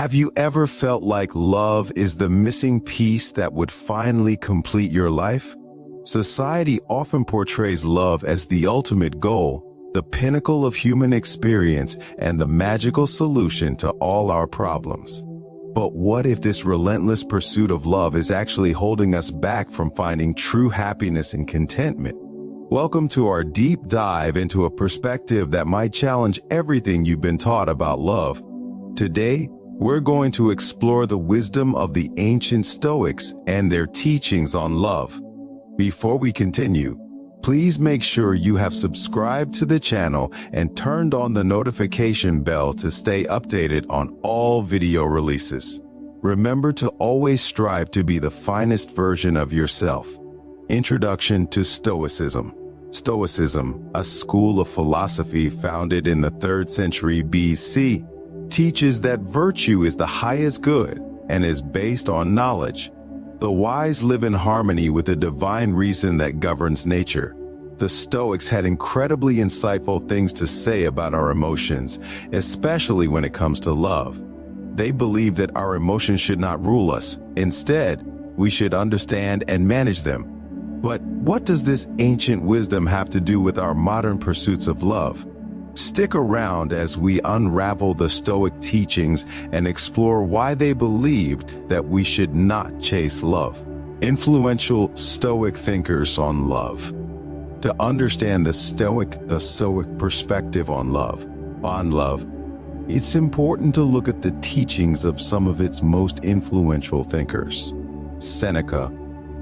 Have you ever felt like love is the missing piece that would finally complete your life? Society often portrays love as the ultimate goal, the pinnacle of human experience, and the magical solution to all our problems. But what if this relentless pursuit of love is actually holding us back from finding true happiness and contentment? Welcome to our deep dive into a perspective that might challenge everything you've been taught about love. Today, we're going to explore the wisdom of the ancient Stoics and their teachings on love. Before we continue, please make sure you have subscribed to the channel and turned on the notification bell to stay updated on all video releases. Remember to always strive to be the finest version of yourself. Introduction to Stoicism. Stoicism, a school of philosophy founded in the 3rd century BC, teaches that virtue is the highest good and is based on knowledge. The wise live in harmony with the divine reason that governs nature. The Stoics had incredibly insightful things to say about our emotions, especially when it comes to love. They believed that our emotions should not rule us. Instead, we should understand and manage them. But what does this ancient wisdom have to do with our modern pursuits of love? Stick around as we unravel the Stoic teachings and explore why they believed that we should not chase love. Influential Stoic thinkers on love. To understand the Stoic perspective on love, it's important to look at the teachings of some of its most influential thinkers. Seneca,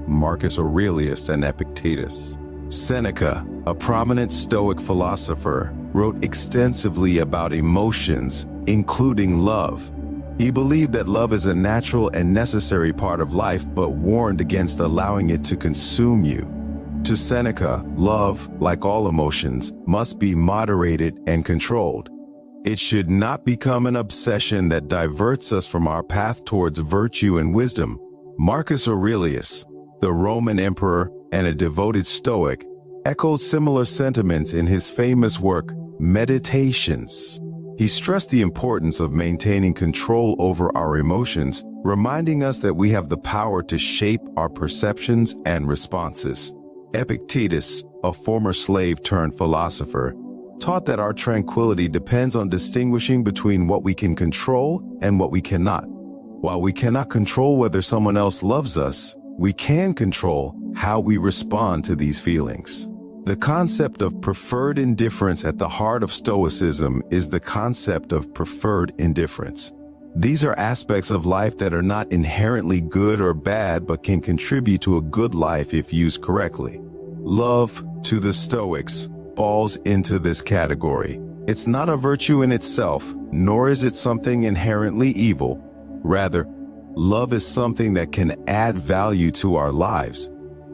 Marcus Aurelius and Epictetus. Seneca, a prominent Stoic philosopher, wrote extensively about emotions, including love. He believed that love is a natural and necessary part of life, but warned against allowing it to consume you. To Seneca, love, like all emotions, must be moderated and controlled. It should not become an obsession that diverts us from our path towards virtue and wisdom. Marcus Aurelius, the Roman emperor and a devoted Stoic, echoed similar sentiments in his famous work, Meditations. He stressed the importance of maintaining control over our emotions, reminding us that we have the power to shape our perceptions and responses. Epictetus, a former slave-turned-philosopher, taught that our tranquility depends on distinguishing between what we can control and what we cannot. While we cannot control whether someone else loves us, we can control how we respond to these feelings. The concept of preferred indifference at the heart of Stoicism is the concept of preferred indifference. These are aspects of life that are not inherently good or bad but can contribute to a good life if used correctly. Love, to the Stoics, falls into this category. It's not a virtue in itself, nor is it something inherently evil. Rather, love is something that can add value to our lives,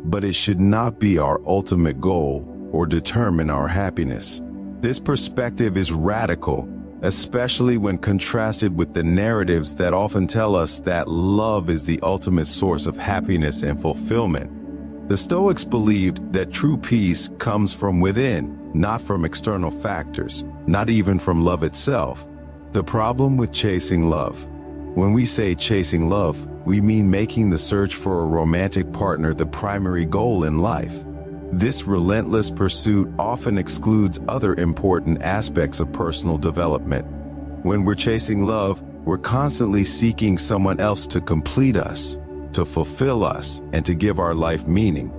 but it should not be our ultimate goal or determine our happiness. This perspective is radical, especially when contrasted with the narratives that often tell us that love is the ultimate source of happiness and fulfillment. The Stoics believed that true peace comes from within, not from external factors, not even from love itself. The problem with chasing love. When we say chasing love, we mean making the search for a romantic partner the primary goal in life. This relentless pursuit often excludes other important aspects of personal development. When we're chasing love, we're constantly seeking someone else to complete us, to fulfill us, and to give our life meaning.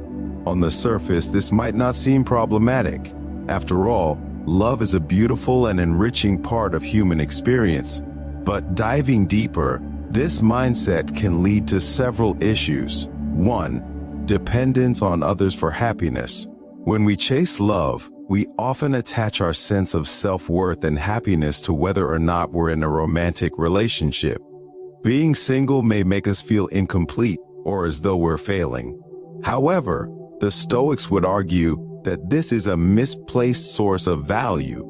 On the surface, this might not seem problematic. After all, love is a beautiful and enriching part of human experience. But diving deeper, this mindset can lead to several issues. 1. Dependence on others for happiness. When we chase love, we often attach our sense of self-worth and happiness to whether or not we're in a romantic relationship. Being single may make us feel incomplete or as though we're failing. However, the Stoics would argue that this is a misplaced source of value.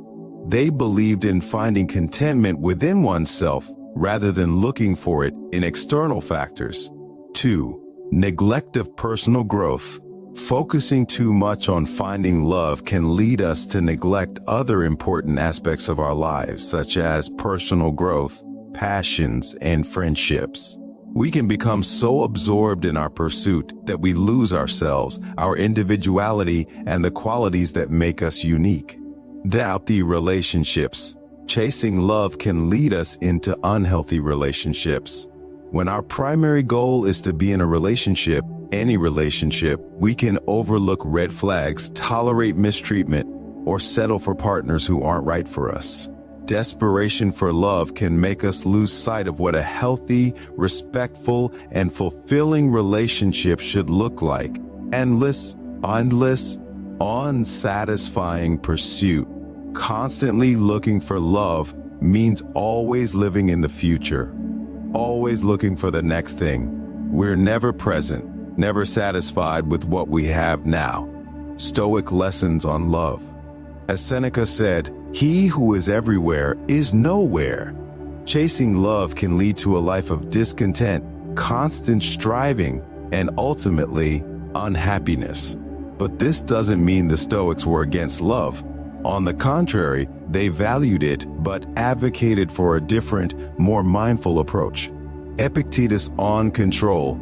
They believed in finding contentment within oneself rather than looking for it in external factors. 2. Neglect of personal growth. Focusing too much on finding love can lead us to neglect other important aspects of our lives, such as personal growth, passions, and friendships. We can become so absorbed in our pursuit that we lose ourselves, our individuality, and the qualities that make us unique. Without the relationships, chasing love can lead us into unhealthy relationships. When our primary goal is to be in a relationship, any relationship, we can overlook red flags, tolerate mistreatment, or settle for partners who aren't right for us. Desperation for love can make us lose sight of what a healthy, respectful, and fulfilling relationship should look like. Endless, unsatisfying pursuit, constantly looking for love, means always living in the future, always looking for the next thing. We're never present, never satisfied with what we have now. Stoic lessons on love. As Seneca said, "He who is everywhere is nowhere." Chasing love can lead to a life of discontent, constant striving, and ultimately, unhappiness. But this doesn't mean the Stoics were against love. On the contrary, they valued it but advocated for a different, more mindful approach. Epictetus on control.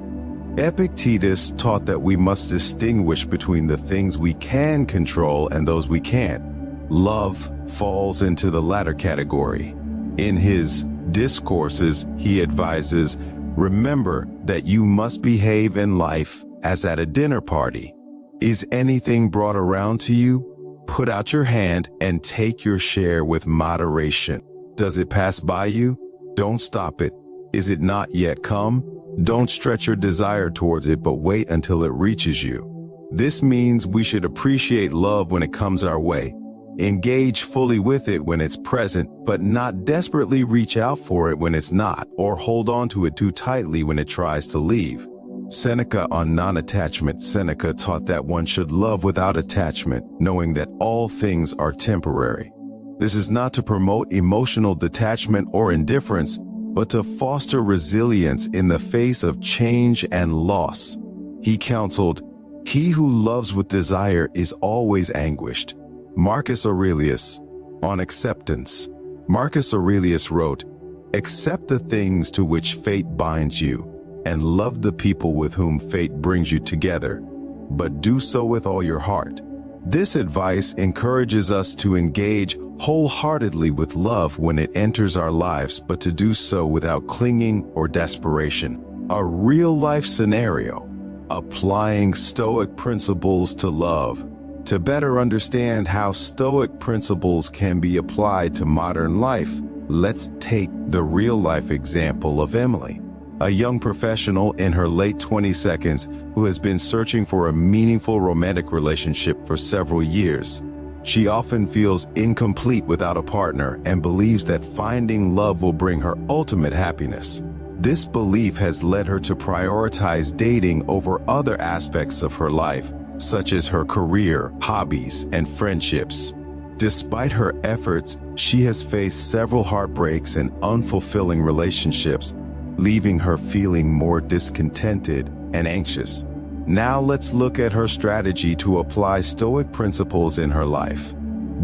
Epictetus taught that we must distinguish between the things we can control and those we can't. Love falls into the latter category. In his discourses, he advises, remember that you must behave in life as at a dinner party. Is anything brought around to you? Put out your hand and take your share with moderation. Does it pass by you? Don't stop it. Is it not yet come? Don't stretch your desire towards it, but wait until it reaches you. This means we should appreciate love when it comes our way. Engage fully with it when it's present, but not desperately reach out for it when it's not, or hold on to it too tightly when it tries to leave. Seneca on non-attachment. Seneca taught that one should love without attachment, knowing that all things are temporary. This is not to promote emotional detachment or indifference, but to foster resilience in the face of change and loss. He counseled, "He who loves with desire is always anguished." Marcus Aurelius on acceptance. Marcus Aurelius wrote, "Accept the things to which fate binds you, and love the people with whom fate brings you together, but do so with all your heart." This advice encourages us to engage wholeheartedly with love when it enters our lives, but to do so without clinging or desperation. A real-life scenario. Applying Stoic principles to love. To better understand how Stoic principles can be applied to modern life, let's take the real-life example of Emily, a young professional in her late 20s who has been searching for a meaningful romantic relationship for several years. She often feels incomplete without a partner and believes that finding love will bring her ultimate happiness. This belief has led her to prioritize dating over other aspects of her life, such as her career, hobbies, and friendships. Despite her efforts, she has faced several heartbreaks and unfulfilling relationships, leaving her feeling more discontented and anxious. Now let's look at her strategy to apply Stoic principles in her life.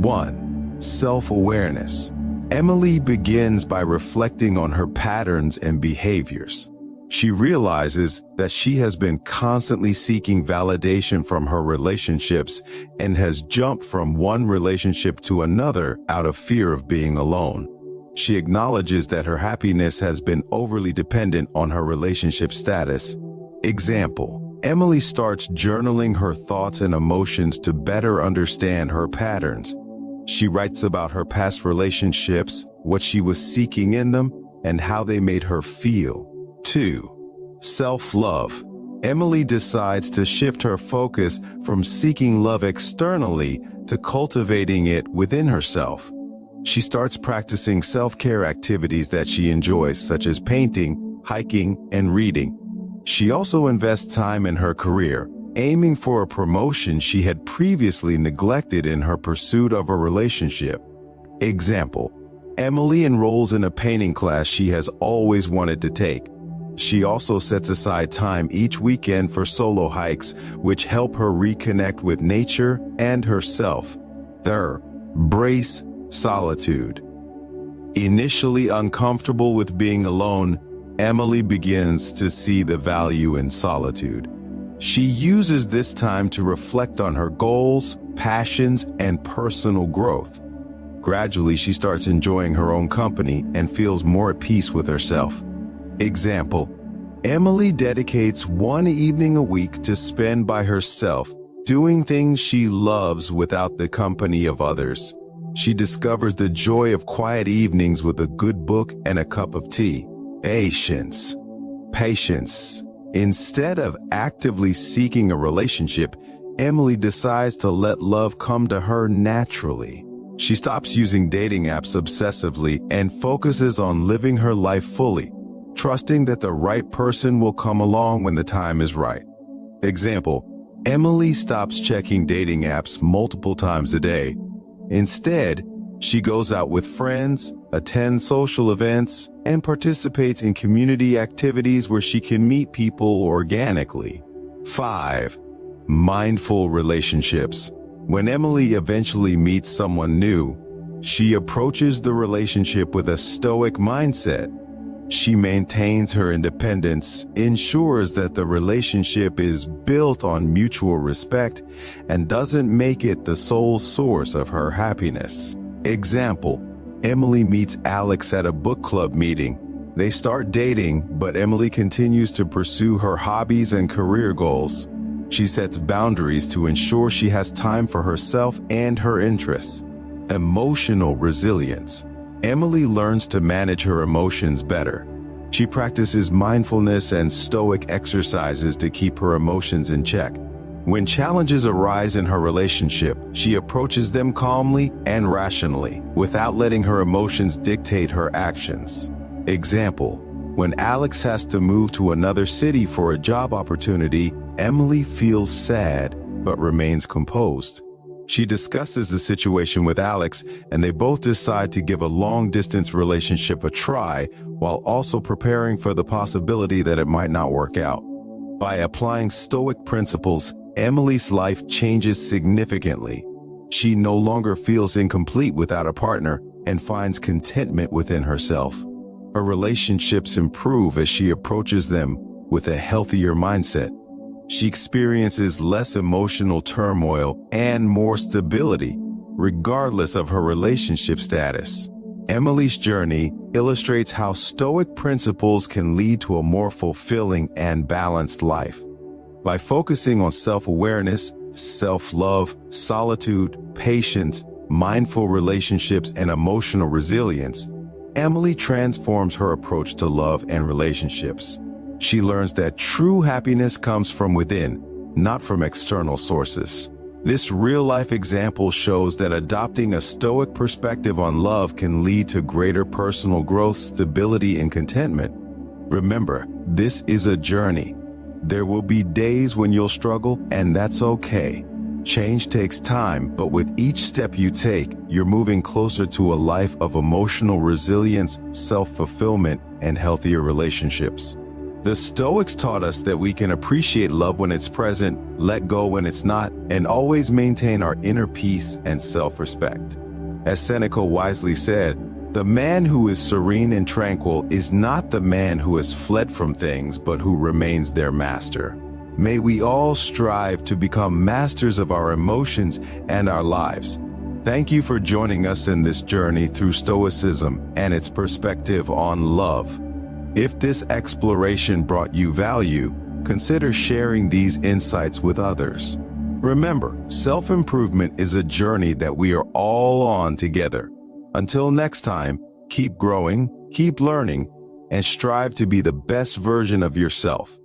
1. Self-awareness. Emily begins by reflecting on her patterns and behaviors. She realizes that she has been constantly seeking validation from her relationships and has jumped from one relationship to another out of fear of being alone. She acknowledges that her happiness has been overly dependent on her relationship status. Example: Emily starts journaling her thoughts and emotions to better understand her patterns. She writes about her past relationships, what she was seeking in them, and how they made her feel. 2. Self-love. Emily decides to shift her focus from seeking love externally to cultivating it within herself. She starts practicing self-care activities that she enjoys, such as painting, hiking, and reading. She also invests time in her career, aiming for a promotion she had previously neglected in her pursuit of a relationship. Example: Emily enrolls in a painting class she has always wanted to take. She also sets aside time each weekend for solo hikes, which help her reconnect with nature and herself. 3. Embrace solitude. Initially uncomfortable with being alone, Emily begins to see the value in solitude. She uses this time to reflect on her goals, passions, and personal growth. Gradually, she starts enjoying her own company and feels more at peace with herself. Example: Emily dedicates one evening a week to spend by herself, doing things she loves without the company of others. She discovers the joy of quiet evenings with a good book and a cup of tea. Patience. Instead of actively seeking a relationship, Emily decides to let love come to her naturally. She stops using dating apps obsessively and focuses on living her life fully, trusting that the right person will come along when the time is right. Example: Emily stops checking dating apps multiple times a day. Instead, she goes out with friends, attends social events, and participates in community activities where she can meet people organically. 5. Mindful relationships. When Emily eventually meets someone new, she approaches the relationship with a Stoic mindset. She maintains her independence, ensures that the relationship is built on mutual respect, and doesn't make it the sole source of her happiness. Example: Emily meets Alex at a book club meeting. They start dating, but Emily continues to pursue her hobbies and career goals. She sets boundaries to ensure she has time for herself and her interests. Emotional resilience. Emily learns to manage her emotions better. She practices mindfulness and Stoic exercises to keep her emotions in check. When challenges arise in her relationship, she approaches them calmly and rationally, without letting her emotions dictate her actions. Example: when Alex has to move to another city for a job opportunity, Emily feels sad but remains composed. She discusses the situation with Alex, and they both decide to give a long-distance relationship a try, while also preparing for the possibility that it might not work out. By applying Stoic principles, Emily's life changes significantly. She no longer feels incomplete without a partner and finds contentment within herself. Her relationships improve as she approaches them with a healthier mindset. She experiences less emotional turmoil and more stability, regardless of her relationship status. Emily's journey illustrates how Stoic principles can lead to a more fulfilling and balanced life. By focusing on self-awareness, self-love, solitude, patience, mindful relationships, and emotional resilience, Emily transforms her approach to love and relationships. She learns that true happiness comes from within, not from external sources. This real-life example shows that adopting a Stoic perspective on love can lead to greater personal growth, stability, and contentment. Remember, this is a journey. There will be days when you'll struggle, and that's okay. Change takes time, but with each step you take, you're moving closer to a life of emotional resilience, self-fulfillment, and healthier relationships. The Stoics taught us that we can appreciate love when it's present, let go when it's not, and always maintain our inner peace and self-respect. As Seneca wisely said, "The man who is serene and tranquil is not the man who has fled from things, but who remains their master." May we all strive to become masters of our emotions and our lives. Thank you for joining us in this journey through Stoicism and its perspective on love. If this exploration brought you value, consider sharing these insights with others. Remember, self-improvement is a journey that we are all on together. Until next time, keep growing, keep learning, and strive to be the best version of yourself.